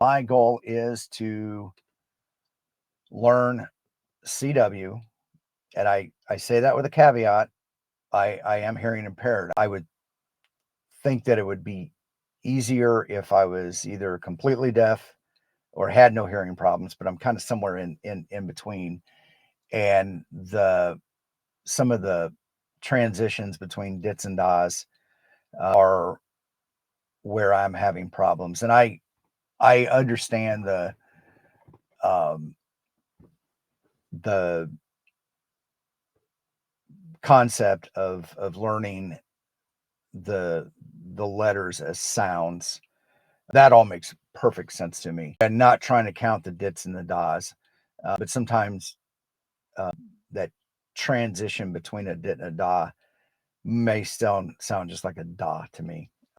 My goal is to learn CW, and I say that with a caveat. I am hearing impaired. I would think that it would be easier if I was either completely deaf or had no hearing problems, but I'm kind of somewhere in between. And some of the transitions between dits and das are where I'm having problems. And I understand um, the concept of learning the the letters as sounds. That all makes perfect sense to me. And not trying to count the dits and the das, but sometimes uh, that transition between a dit and a da may sound just like a da to me.